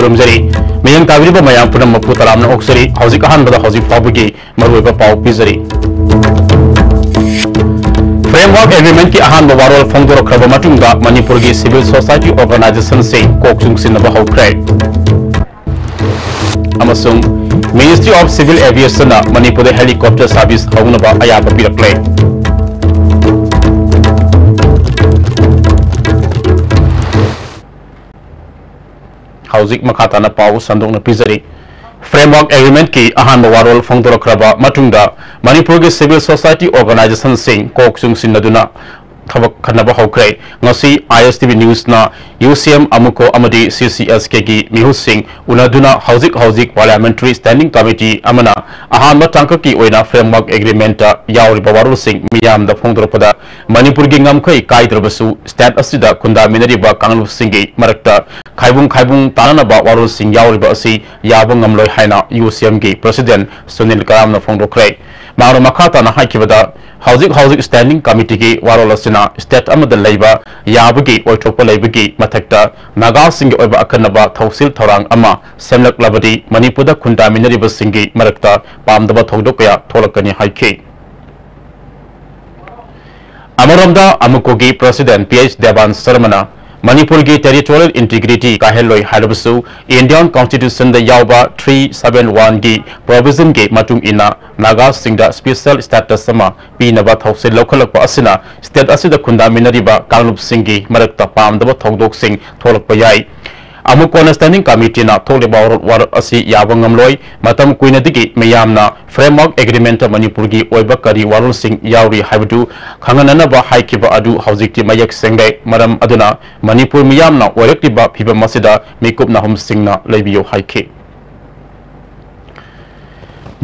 खुरमजरी मयंग ताबिरिबा मयाम पुनम मपु तरामना ओक्सरी हौजिक अहानबदा हौजिक फाबुगी मरुइबा पाउ पिजरी framework agreement की अहानबा वारोल फोंदोरख्रबा मतुंगा मणिपुर की सिविल सोसाइटी ऑर्गेनाइजेशन से कोकसुंगसिनबा हौख्रे अमसुंग ministry of civil aviation Manipur helicopter service हौनबा अयाबा पिरक्ले हौजिक मखाताना पाउ संदोंना पिजरी फ्रेमवर्क एग्रीमेंट की अहानबा वारोल फोंदोरख्रबा मतुंगा मणिपुर की सिविल सोसाइटी ऑर्गेनाइजेशन से कोकसुंगसिनदुना थबक खनबा हौख्रे ngasi ISTV न्यूज ना UCM अमुको अमदी CCSK की मिहुसिंग उनादुना हौजिक पार्लियामेंट्री स्टैंडिंग कमिटी अमना अहानबा टांक की ओइना फ्रेमवर्क एग्रीमेंट यावरिबा वारोलसिंग मियाम दा फोंदोरपदा मणिपुर की ngमखै काइद्रबसु स्टेट असिदा खुंदामिनरिबा कांगलुसिंगी मरक्ता खाइबुंग ताननबा वारोलसिंग यावरिबा असि याबा ngमलोय हाइना UCM की प्रेसिडेंट सुनील करामना फोंदोख्रे मारो मखाताना हाइकिबदा हौजिक स्टैंडिंग कमिटी की वारोलसिना स्टेट अमदा लैबा याबगी ओइथोकपा लैबगी मथक्ता नागासिंगी ओइबा अखनबा थौसिल थौरांग अमा सेमलक्लबदी मणिपुरदा खुंदामिनरिबसिंगी मरक्ता पामदबा थौदोकया थोलकनी हाइखि अमरोमदा अमुकोगी प्रेसिडेंट PH देवान शर्मना मणिपुर की टेरिटोरियल इंटीग्रिटी काहेलोय हाइबसु इंडियन कॉन्स्टिट्यूशन द यावबा 371 की प्रोविजन के मतुंग इना नागा सिंगदा स्पेशल स्टेटस समा पीनबा थौसे लौखलकपा असिना स्टेट असिदा खुंदामिनरिबा कांगलुप सिंगी मरक्ता पामदबा थौदोक सिंग थोलकपा याई अमुकोन स्टैंडिंग कमिटी ना थोलेबा वार असि याबा ngमलोय मतम कुइनदिगी मयामना फ्रेमवर्क एग्रीमेंट मणिपुर की ओइबा करी वारोल सिंग यावरी हाइबदु खंगननबा हाइकिबा अदु हौजिकति मयक सेंगै मरम अदुना मणिपुर मयामना ओरक्तिबा फिबा मसिदा मिकुपना हम सिंगना लैबियो हाइखि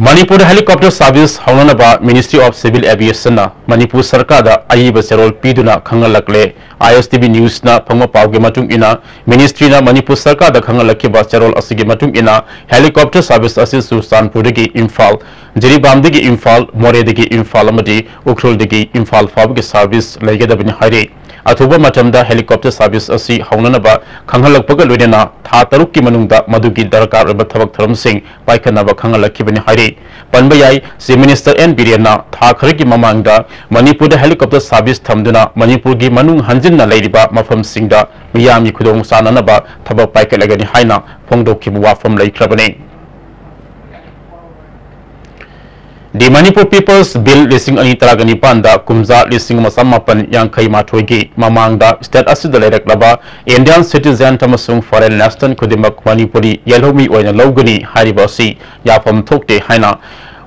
मणिपुर हेलीकॉप्टर सर्विस हौननबा ministry of civil aviation Manipur सरकार दा अयिबा सेरोल पीदुना खंगलकले ISTV न्यूज ना फंगमा पावगे मतुंग इना मिनिस्ट्री ना मणिपुर सरकार दा खंगलखिबा सेरोल असिगे मतुंग इना हेलीकॉप्टर सर्विस असि सुस्तानपुरदगी इम्फाल जिरीबामदगी इम्फाल मोरेदगी इम्फाल अमदी उखरुलदगी इम्फाल फाबगे सर्विस लैगदबनि हाइरे अथुबा मतमदा हेलीकॉप्टर सर्विस असि हौननबा खंगलकपगा लोइना था तरुक की मनुंगदा मधुगी दरकार रब थबक थरम सिंह पाइखनबा खंगलखिबनि हाइरे पनबा याई चीफ मिनिस्टर एन बिरेना था खर की ममांगदा मणिपुर हेलीकॉप्टर सर्विस थमदुना मणिपुर की मनुंग हंजिनना लैरिबा मफम सिंगदा Miami खुदोंग साननबा थबक पाइखलगनि हाइना फोंदोखिबु वाफम लैख्रबने The Manipur People's Bill Lising Ani Taraganipanda Kumza Lising Masamapan Yankai Matoigi Mamangda State Asida Laba Indian Citizen Tamasung Foreign Nastan Kudimak Manipuri Yelomi Oina Logani Haribasi Yapam Tokte Haina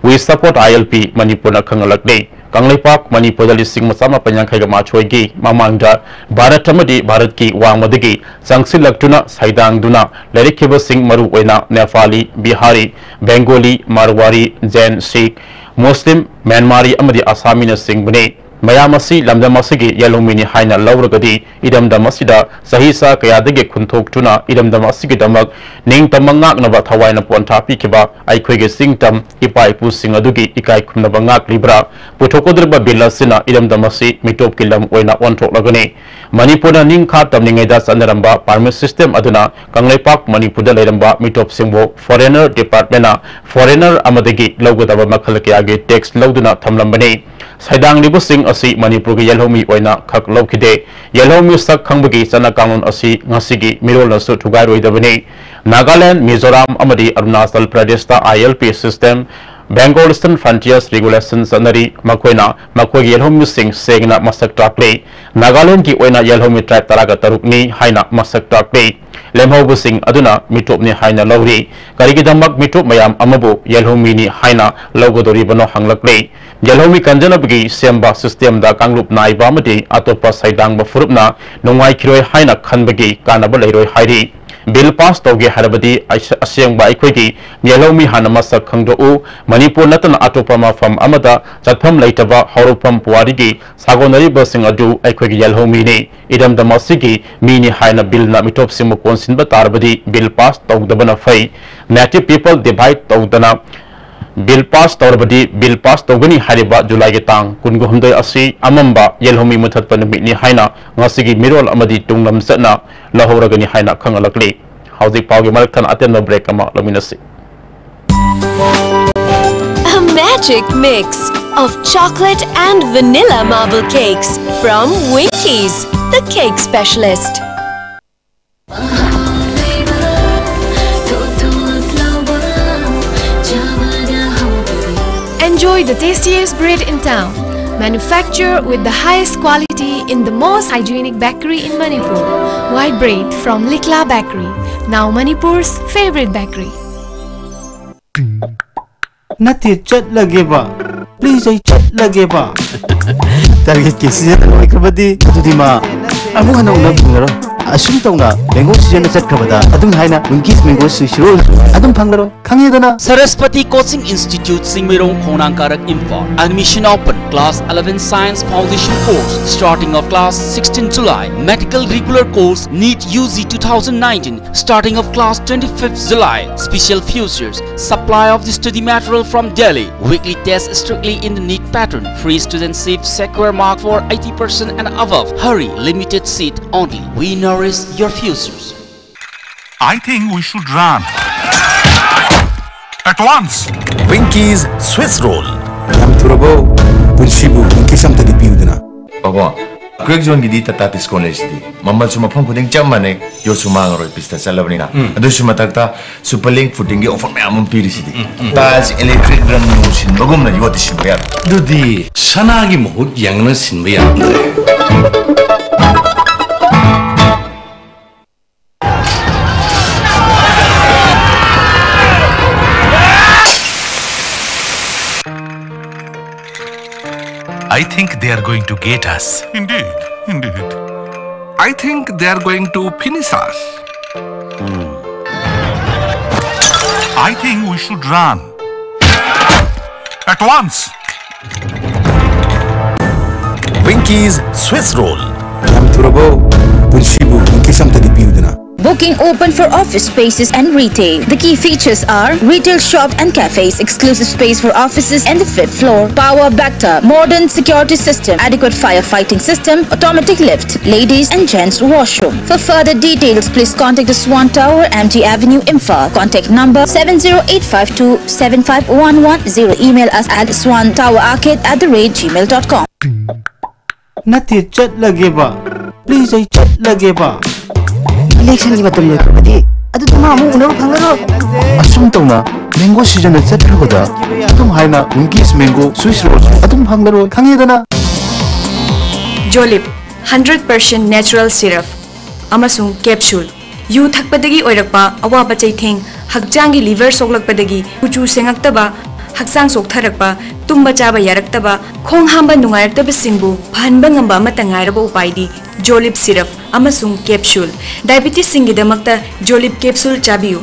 We support ILP Manipur Kangalakde Kanglepak Manipur Lising Masamapan Yankai Matoigi Mamangda Bharatamadi Bharat ki Wangmadigi Sangsil Laktuna Saidang Duna Lerikiba Singh Maru Oina Nepali Bihari Bengali Marwari Jain Sikh Muslim Myanmari amadi Assamina Singh bune mayamasi lamdamasigi yalomini haina lauragadi idamdamasida sahisa kayadagi khunthok tuna idamdamasigi damak ning tamangak naba thawaina ponta pikiba aikhoige singtam ipai pu sing adugi ikai khumnaba ngak libra putokodrba bilasina idamdamasi mitop kilam oina onthok lagani manipurna ning kha tamningaida sanaramba permit system aduna kangleipak manipurda leiramba mitop singbo foreigner department na foreigner amadagi lawgadaba makhalakiyage tax lawduna thamlambani saidang libu sing asi manipur gi yelhomi oina khak lawkide yelhomi sak khangbagi chana kanun asi ngasigi mirol na su thugai roidabani Nagaland Mizoram amadi Arunachal Pradesh ta ILP system Bengal Eastern Frontiers Regulations anari makoina makoi yelhomi sing segna masak takle Nagaland ki oina yelhomi tribe taraga tarukni haina masak takle lemhobu sing aduna mitop ni haina lawri karigidamak mitop mayam amabu yelhomi ni haina lawgodori bano hanglakle yelhomi kanjanabgi semba system da kanglup naiba amadi atopa saidang ba furupna nongai khiroi haina khanbagi kanaba leiroi hairi bill pass toge harabadi asyang ba ikhoigi yelhomi hanama sak khangdo u manipur natana atopa ma fam amada chatpham leitaba horupam puarigi sagonari ba sing adu ikhoigi yelhomi ni idam damasigi mini haina bill na mitop simu konsin ba tarbadi bill pass togdabana fai native people divide togdana bill pass tawrabadi bill pass tawgani hariba July ge tang kungu humdai asi amamba yelhomi muthat panami ni haina ngasigi mirol amadi tunglam satna lahoragani haina khangalakli Hauzik Pau gi marak than atem no break ama laminasi. A magic mix of chocolate and vanilla marble cakes from Winkies, the cake specialist. Enjoy the tastiest bread in town, manufactured with the highest quality in the most hygienic bakery in Manipur. White bread from Likla Bakery, now Manipur's favorite bakery. Nati chat lagi ba? Please ay chat lagi ba? Target kasi yan ang ikabadi. Ito di ma. Amo ka na unang pangaro. Asum tau na mango season na chat kabada. Adung hai na Winkies mango swiss roll. Adung pangaro. Kangi da na. Saraswati Coaching Institute Singmirong Khonangkarak Info. Admission open. Class 11 Science Foundation course starting of class 16 July. Medical regular course NEET UG 2019 starting of class 25th July. Special futures. Supply of the study material from Delhi. Weekly test strictly in the NEET pattern. Free studentship secure mark for 80% and above. Hurry, limited seat only. We nourish your futures. I think we should run at once. Winkies Swiss roll. Am turabo. Punsibu Winkies am tadi piudana. Baba, Greg John gidi tatatis college di. Mamal cuma pang kuding jam mana yo cuma ngoroi pista salabni na. Ado cuma takta superlink footing offer me amon piri sidi. Taj electric run machine bagum na yo tisin bayar. Dudi sanagi mohut yang na sin bayar. I think they are going to get us. Indeed, indeed. I think they are going to finish us. I think we should run at once. Winkies Swiss roll. Am turabo. Punsibu Winkies am tadi piudana. Booking open for office spaces and retail. The key features are retail shops and cafes, exclusive space for offices and the 5th floor, power backup, modern security system, adequate firefighting system, automatic lift, ladies and gents washroom. For further details, please contact the Swan Tower, MT Avenue, Imphal. Contact number 70852-75110. Email us at swantowerarcade@gmail.com. Nati chat lagi ba? Please ay chat lagi ba? Election ni batul lagi berarti. Aduh tu mahu unar pangaro. Asum tau na mango season na chat kabada. Adung hai na Winkies mango swiss roll. Adung pangaro. Kangi da na. Jolip 100% natural syrup amasung capsule. Yu thakpadagi oirakpa awaba chaitheng hakjangi liver soklakpadagi kuchu sengaktaba haksang soktharakpa tumba chaba yaraktaba khong hamba nungairataba singbu phanba ngamba amata ngairaba upaidi Jolip syrup amasung capsule. Diabetes singidamakta Jolip capsule chabiu.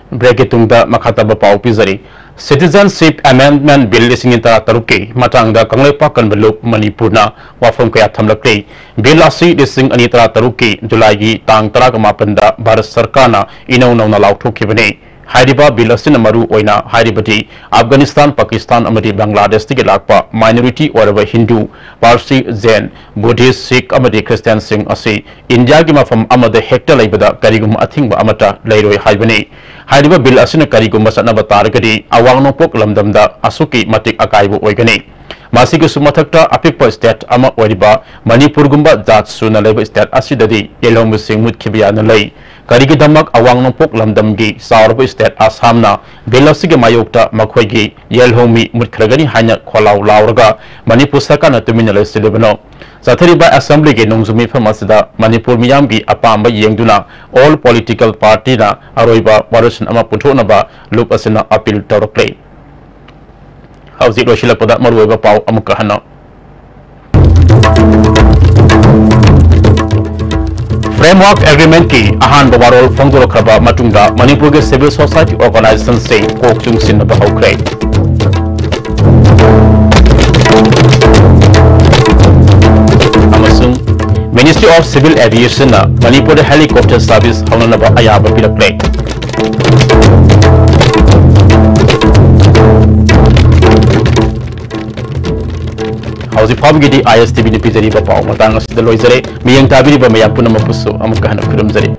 Break itungda makhataba pau pizari. Citizenship Amendment Bill lisingin tara taruke matangda kanglepa kanbaluk Manipurna wafam kaya thamlakte bill asi lising ani tara taruke July gi tang tara kamapanda Bharat Sarkarna inaw na lauthokibane. Hariba bill asina maru oina haribati Afghanistan, Pakistan amadi Bangladesh tigi lakpa minority oraba Hindu, Parsi, Jain, Buddhist, Sikh amadi Christian sing asi India gi mafam amada hekta laibada karigum athingba amata lairoi haibane. Hariba bill asina karigum masatnaba targadi awang nopok lamdamda asuki matik akaibu oigane. Masigi sumathakta apikpa state ama oriba Manipur gumba jat suna leba state asidadi yelong sing mutkibiya na lay. Karigi damak awang nopok lamdamgi saurba state Assamna bilasigi mayokta makhoigi yelhomi mutkragani hanya kholau lauraga Manipur sakana tuminala silibano. Sathariba assembly ge nongzumi famasida Manipur miyamgi apamba yengduna all political party na aroiba warusin ama puthonaba loop asina appeal torokle. Hauzik Roshilakpada maruoiba pau amuka hana. Framework Agreement ki ahan bawarol fongdolo kraba matungda Manipur ge civil society organization se kokchung sin ba hokre. Amasung Ministry of Civil Aviation na Manipur helicopter service haunana ba ayaba pilakle. Hauzik Pabgidi ISTV ni pizari ba pau matang asida loizare miyang tabiri ba mayang punama puso amukahana kurum zari.